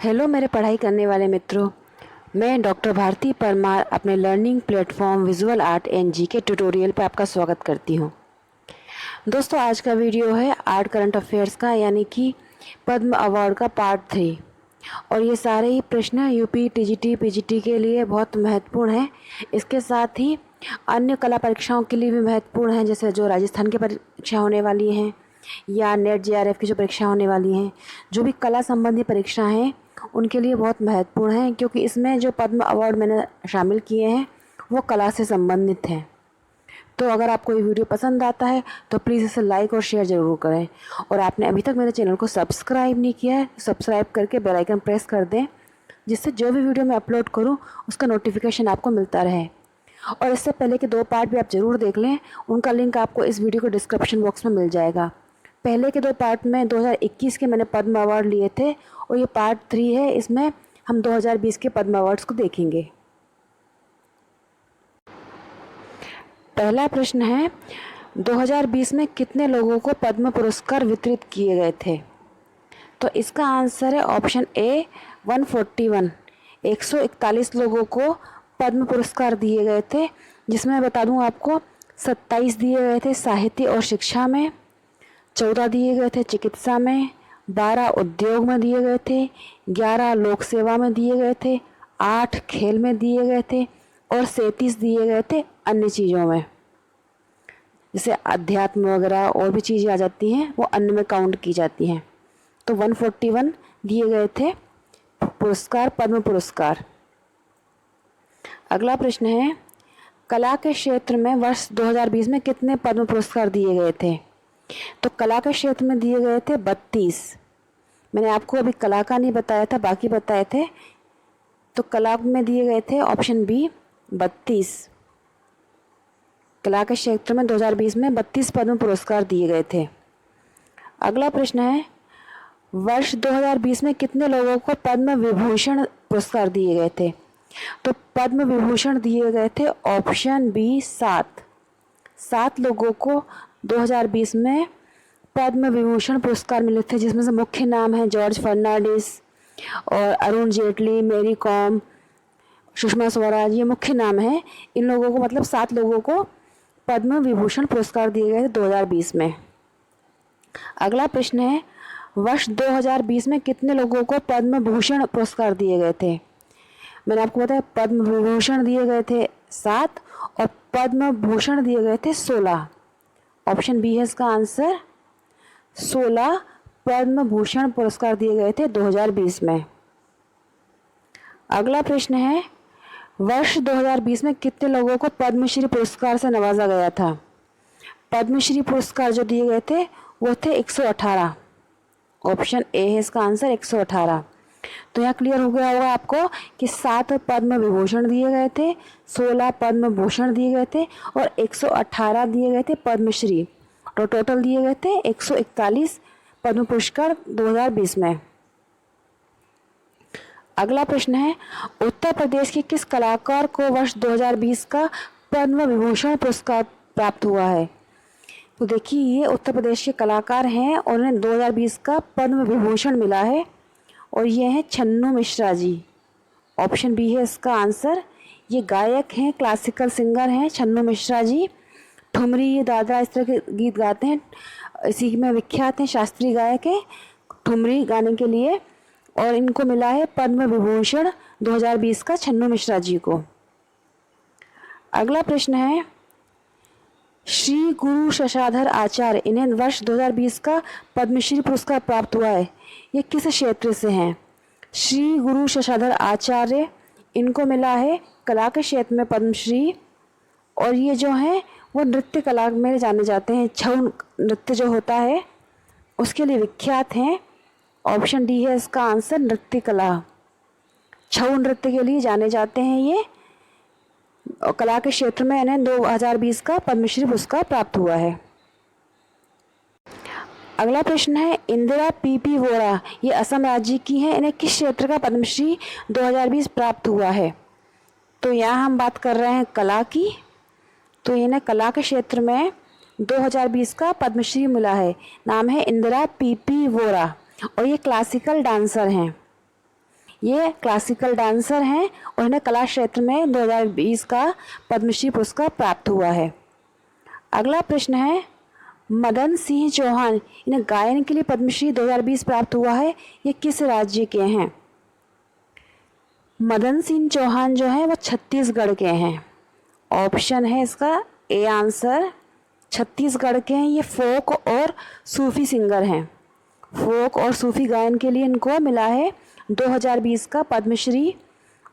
Hello मेरे पढ़ाई करने वाले मित्रों, मैं डॉक्टर भारती परमार अपने learning platform visual art and GK tutorial पर आपका स्वागत करती हूँ। दोस्तों, आज का वीडियो है आर्ट करंट अफेयर्स का, यानी कि पद्म अवार्ड का पार्ट 3। और ये सारे ही प्रश्न यूपी, टीजीटी, पीजीटी के लिए बहुत महत्वपूर्ण हैं। इसके साथ ही अन्य कला परीक्षाओं के लिए भी महत्वपूर्ण हैं, जैसे जो राजस्थान की परीक्षा होने वाली हैं या नेट जेआरएफ की जो परीक्षा होने वाली हैं। जो भी कला संबंधी परीक्षा हैं उनके लिए बहुत महत्वपूर्ण है, क्योंकि इसमें जो पद्म अवार्ड मैंने शामिल किए हैं वो कला से संबंधित हैं। तो अगर आपको ये वीडियो पसंद आता है तो प्लीज़ इसे लाइक और शेयर ज़रूर करें। और आपने अभी तक मेरे चैनल को सब्सक्राइब नहीं किया है, सब्सक्राइब करके बेल आइकन प्रेस कर दें, जिससे जो भी वीडियो मैं अपलोड करूँ उसका नोटिफिकेशन आपको मिलता रहे। और इससे पहले के 2 पार्ट भी आप ज़रूर देख लें, उनका लिंक आपको इस वीडियो के डिस्क्रिप्शन बॉक्स में मिल जाएगा। पहले के 2 पार्ट में 2021 के मैंने पद्म अवार्ड लिए थे और ये पार्ट 3 है, इसमें हम 2020 के पद्म अवार्ड्स को देखेंगे। पहला प्रश्न है, 2020 में कितने लोगों को पद्म पुरस्कार वितरित किए गए थे? तो इसका आंसर है ऑप्शन ए 141। 141 लोगों को पद्म पुरस्कार दिए गए थे, जिसमें मैं बता दूं आपको 27 दिए गए थे साहित्य और शिक्षा में, 14 दिए गए थे चिकित्सा में, 12 उद्योग में दिए गए थे, 11 लोक सेवा में दिए गए थे, 8 खेल में दिए गए थे और 37 दिए गए थे अन्य चीज़ों में, जैसे अध्यात्म वगैरह और भी चीज़ें आ जाती हैं, वो अन्य में काउंट की जाती हैं। तो 141 दिए गए थे पुरस्कार, पद्म पुरस्कार। अगला प्रश्न है, कला के क्षेत्र में वर्ष 2020 में कितने पद्म पुरस्कार दिए गए थे? तो कला के क्षेत्र में दिए गए थे 32। मैंने आपको अभी कला का नहीं बताया था, बाकी बताए थे। तो कला में दिए गए थे ऑप्शन बी 32। कला के क्षेत्र में 2020 में 32 पद्म पुरस्कार दिए गए थे। अगला प्रश्न है, वर्ष 2020 में कितने लोगों को पद्म विभूषण पुरस्कार दिए गए थे? तो पद्म विभूषण दिए गए थे ऑप्शन बी 7। 7 लोगों को 2020 में पद्म विभूषण पुरस्कार मिले थे, जिसमें से मुख्य नाम है जॉर्ज फर्नांडिस और अरुण जेटली, मेरी कॉम, सुषमा स्वराज, ये मुख्य नाम है। इन लोगों को, मतलब 7 लोगों को पद्म विभूषण पुरस्कार दिए गए थे 2020 में। अगला प्रश्न है, वर्ष 2020 में कितने लोगों को पद्म भूषण पुरस्कार दिए गए थे? मैंने आपको बताया पद्म विभूषण दिए गए थे 7 और पद्म भूषण दिए गए थे 16। ऑप्शन बी है इसका आंसर, 16 पद्म भूषण पुरस्कार दिए गए थे 2020 में। अगला प्रश्न है, वर्ष 2020 में कितने लोगों को पद्मश्री पुरस्कार से नवाजा गया था? पद्मश्री पुरस्कार जो दिए गए थे वो थे 118। ऑप्शन ए है इसका आंसर, 118। तो यहाँ क्लियर हो गया होगा आपको कि 7 पद्म विभूषण दिए गए थे, 16 पद्म भूषण दिए गए थे और 118 दिए गए थे पद्मश्री। तो टोटल दिए गए थे 141 पद्म पुरस्कार 2020 में। अगला प्रश्न है, उत्तर प्रदेश के किस कलाकार को वर्ष 2020 का पद्म विभूषण पुरस्कार प्राप्त हुआ है? तो देखिए, ये उत्तर प्रदेश के कलाकार हैं और उन्हें 2020 का पद्म विभूषण मिला है और ये हैं छन्नू मिश्रा जी। ऑप्शन बी है इसका आंसर। ये गायक हैं, क्लासिकल सिंगर हैं छन्नू मिश्रा जी। ठुमरी, दादरा, इस तरह के गीत गाते हैं, इसी में विख्यात हैं, शास्त्रीय गायक हैं ठुमरी गाने के लिए। और इनको मिला है पद्म विभूषण 2020 का छन्नू मिश्रा जी को। अगला प्रश्न है, श्री गुरु शशाधर आचार्य, इन्हें वर्ष 2020 का पद्मश्री पुरस्कार प्राप्त हुआ है। ये किस क्षेत्र से हैं? श्री गुरु शशाधर आचार्य, इनको मिला है कला के क्षेत्र में पद्मश्री। और ये जो हैं वो नृत्य कला में जाने जाते हैं, छऊ नृत्य जो होता है उसके लिए विख्यात हैं। ऑप्शन डी है इसका आंसर, नृत्य कला। छऊ नृत्य के लिए जाने जाते हैं ये, और कला के क्षेत्र में इन्हें 2020 का पद्मश्री पुरस्कार प्राप्त हुआ है। अगला प्रश्न है, इंदिरा पीपी वोरा, ये असम राज्य की हैं, इन्हें किस क्षेत्र का पद्मश्री 2020 प्राप्त हुआ है? तो यहाँ हम बात कर रहे हैं कला की। तो इन्हें कला के क्षेत्र में 2020 का पद्मश्री मिला है। नाम है इंदिरा पीपी वोरा और ये क्लासिकल डांसर हैं। ये क्लासिकल डांसर हैं और इन्हें कला क्षेत्र में 2020 का पद्मश्री पुरस्कार प्राप्त हुआ है। अगला प्रश्न है, मदन सिंह चौहान, इन्हें गायन के लिए पद्मश्री 2020 प्राप्त हुआ है, ये किस राज्य के हैं? मदन सिंह चौहान जो है वो छत्तीसगढ़ के हैं। ऑप्शन है इसका ए आंसर, छत्तीसगढ़ के हैं। ये फोक और सूफी सिंगर हैं। फोक और सूफी गायन के लिए इनको मिला है 2020 का पद्मश्री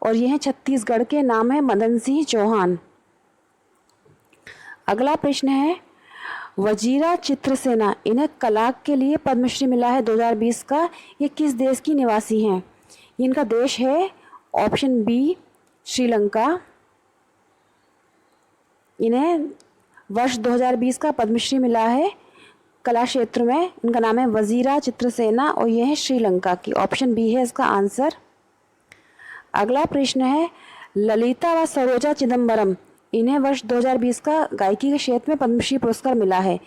और ये हैं छत्तीसगढ़ के, नाम है मदन सिंह चौहान। अगला प्रश्न है, वजीरा चित्रसेना, इन्हें कला के लिए पद्मश्री मिला है 2020 का, ये किस देश की निवासी हैं? इनका देश है ऑप्शन बी श्रीलंका। इन्हें वर्ष 2020 का पद्मश्री मिला है कला क्षेत्र में। इनका नाम है वजीरा चित्रसेना और यह है श्रीलंका की। ऑप्शन बी है इसका आंसर। अगला प्रश्न है, ललिता व सरोजा चिदम्बरम, इन्हें वर्ष 2020 का गायकी के क्षेत्र में पद्मश्री पुरस्कार मिला है।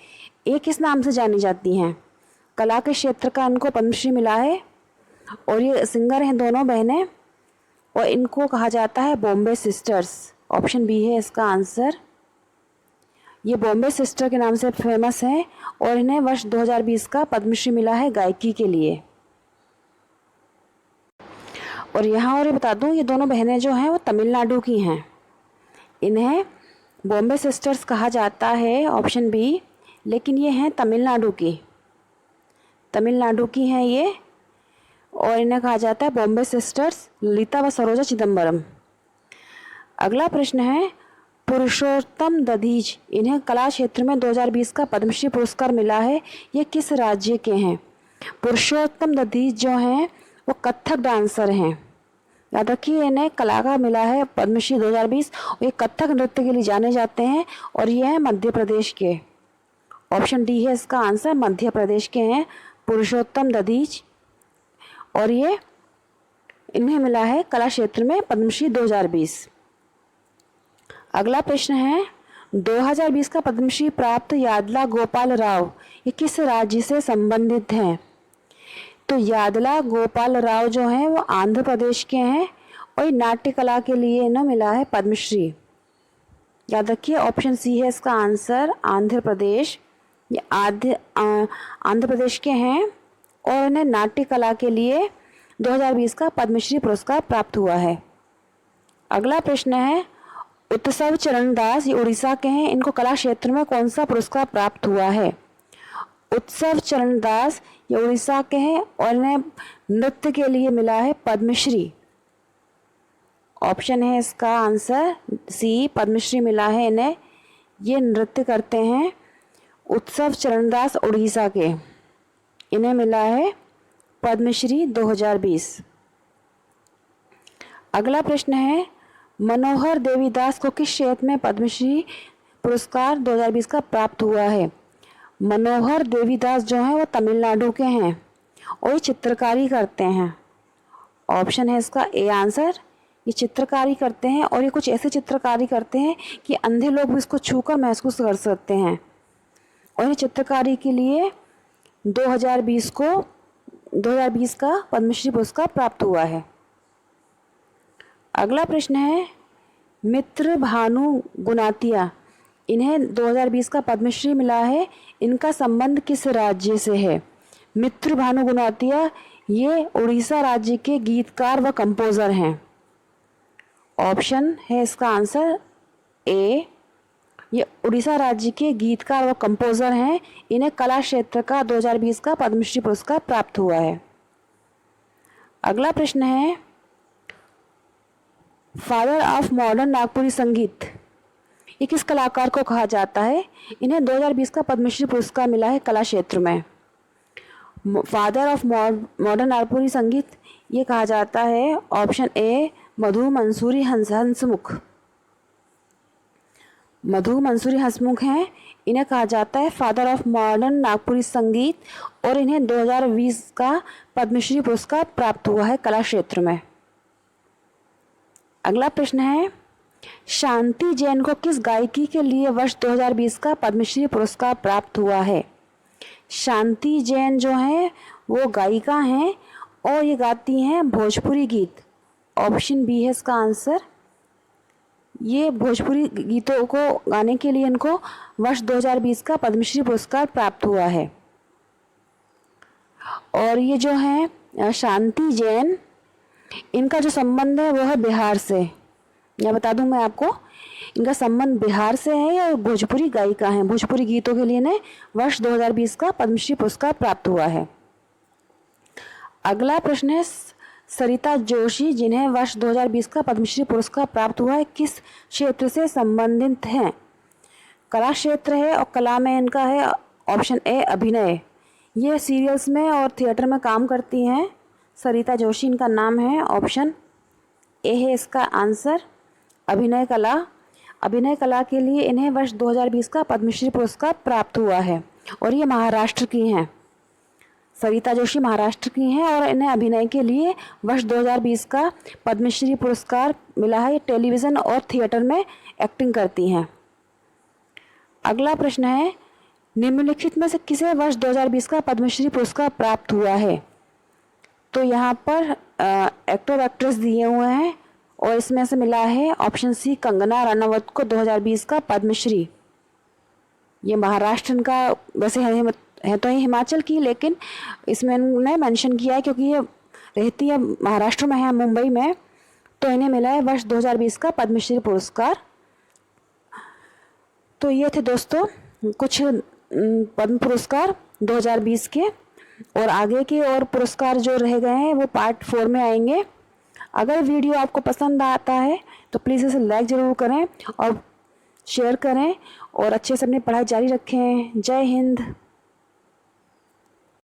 ये किस नाम से जानी जाती हैं? कला के क्षेत्र का इनको पद्मश्री मिला है और ये सिंगर हैं, दोनों बहनें, और इनको कहा जाता है बॉम्बे सिस्टर्स। ऑप्शन बी है इसका आंसर। ये बॉम्बे सिस्टर के नाम से फेमस हैं और इन्हें वर्ष 2020 का पद्मश्री मिला है गायकी के लिए। और यहाँ और ये बता दूँ, ये दोनों बहनें जो हैं वो तमिलनाडु की हैं। इन्हें बॉम्बे सिस्टर्स कहा जाता है, ऑप्शन बी, लेकिन ये हैं तमिलनाडु की। तमिलनाडु की हैं ये और इन्हें कहा जाता है बॉम्बे सिस्टर्स, ललिता व सरोजा चिदम्बरम। अगला प्रश्न है, पुरुषोत्तम दधीच, इन्हें कला क्षेत्र में 2020 का पद्मश्री पुरस्कार मिला है, ये किस राज्य के हैं? पुरुषोत्तम दधीच जो हैं वो कथक डांसर हैं। याद रखिए, इन्हें कला का मिला है पद्मश्री 2020 और ये कथक नृत्य के लिए जाने जाते हैं और ये हैं मध्य प्रदेश के। ऑप्शन डी है इसका आंसर, मध्य प्रदेश के हैं पुरुषोत्तम दधीच और ये इन्हें मिला है कला क्षेत्र में पद्मश्री 2020। अगला प्रश्न है, 2020 का पद्मश्री प्राप्त यादला गोपाल राव, ये किस राज्य से संबंधित हैं? तो यादला गोपाल राव जो हैं वो आंध्र प्रदेश के हैं और ये नाट्य कला के लिए इन्हें मिला है पद्मश्री। याद रखिए, ऑप्शन सी है इसका आंसर, आंध्र प्रदेश। ये आंध्र प्रदेश के हैं और इन्हें नाट्य कला के लिए 2020 का पद्मश्री पुरस्कार प्राप्त हुआ है। अगला प्रश्न है, उत्सव चरण दास, ये उड़ीसा के हैं, इनको कला क्षेत्र में कौन सा पुरस्कार प्राप्त हुआ है? उत्सव चरण दास ये उड़ीसा के हैं और इन्हें नृत्य के लिए मिला है पद्मश्री। ऑप्शन है इसका आंसर सी, पद्मश्री मिला है इन्हें। ये नृत्य करते हैं, उत्सव चरण दास उड़ीसा के, इन्हें मिला है पद्मश्री 2020। अगला प्रश्न है, मनोहर देवीदास को किस क्षेत्र में पद्मश्री पुरस्कार 2020 का प्राप्त हुआ है? मनोहर देवीदास जो हैं वो तमिलनाडु के हैं और ये चित्रकारी करते हैं। ऑप्शन है इसका ए आंसर। ये चित्रकारी करते हैं और ये कुछ ऐसे चित्रकारी करते हैं कि अंधे लोग भी इसको छूकर महसूस कर सकते हैं और ये चित्रकारी के लिए 2020 का पद्मश्री पुरस्कार प्राप्त हुआ है। अगला प्रश्न है, मित्र भानु गुनातिया, इन्हें 2020 का पद्मश्री मिला है, इनका संबंध किस राज्य से है? मित्र भानु गुनातिया ये उड़ीसा राज्य के गीतकार व कंपोज़र हैं। ऑप्शन है इसका आंसर ए, ये उड़ीसा राज्य के गीतकार व कंपोज़र हैं, इन्हें कला क्षेत्र का 2020 का पद्मश्री पुरस्कार प्राप्त हुआ है। अगला प्रश्न है, फादर ऑफ मॉडर्न नागपुरी संगीत, ये किस कलाकार को कहा जाता है? इन्हें 2020 का पद्मश्री पुरस्कार मिला है कला क्षेत्र में। फादर ऑफ मॉडर्न नागपुरी संगीत ये कहा जाता है, ऑप्शन ए, मधु मंसूरी हंसमुख। मधु मंसूरी हंसमुख हैं, इन्हें कहा जाता है फादर ऑफ मॉडर्न नागपुरी संगीत और इन्हें 2020 का पद्मश्री पुरस्कार प्राप्त हुआ है कला क्षेत्र में। अगला प्रश्न है, शांति जैन को किस गायकी के लिए वर्ष 2020 का पद्मश्री पुरस्कार प्राप्त हुआ है? शांति जैन जो हैं वो गायिका हैं और ये गाती हैं भोजपुरी गीत। ऑप्शन बी है इसका आंसर। ये भोजपुरी गीतों को गाने के लिए इनको वर्ष 2020 का पद्मश्री पुरस्कार प्राप्त हुआ है। और ये जो है शांति जैन, इनका जो संबंध है वो है बिहार से। या बता दूं मैं आपको, इनका संबंध बिहार से है या भोजपुरी गायिका हैं। भोजपुरी गीतों के लिए इन्हें वर्ष 2020 का पद्मश्री पुरस्कार प्राप्त हुआ है। अगला प्रश्न है सरिता जोशी, जिन्हें वर्ष 2020 का पद्मश्री पुरस्कार प्राप्त हुआ है, किस क्षेत्र से संबंधित हैं? कला क्षेत्र है और कला में इनका है ऑप्शन ए अभिनय। ये सीरियल्स में और थिएटर में काम करती हैं। सरिता जोशी इनका नाम है। ऑप्शन ए है इसका आंसर अभिनय कला। अभिनय कला के लिए इन्हें वर्ष 2020 का पद्मश्री पुरस्कार प्राप्त हुआ है और ये महाराष्ट्र की हैं। सरिता जोशी महाराष्ट्र की हैं और इन्हें अभिनय के लिए वर्ष 2020 का पद्मश्री पुरस्कार मिला है। ये टेलीविज़न और थिएटर में एक्टिंग करती हैं। अगला प्रश्न है निम्नलिखित में से किसे वर्ष 2020 का पद्मश्री पुरस्कार प्राप्त हुआ है? तो यहाँ पर एक्टर एक्ट्रेस दिए हुए हैं और इसमें से मिला है ऑप्शन सी कंगना रनावत को 2020 का पद्मश्री। ये महाराष्ट्र का वैसे है तो ये हिमाचल की, लेकिन इसमें इन्होंने मेंशन किया है क्योंकि ये रहती है महाराष्ट्र में है, मुंबई में, तो इन्हें मिला है वर्ष 2020 का पद्मश्री पुरस्कार। तो ये थे दोस्तों कुछ पद्म पुरस्कार 2020 के, और आगे के और पुरस्कार जो रह गए हैं वो पार्ट 4 में आएंगे। अगर वीडियो आपको पसंद आता है तो प्लीज़ इसे लाइक ज़रूर करें और शेयर करें और अच्छे से अपनी पढ़ाई जारी रखें। जय हिंद।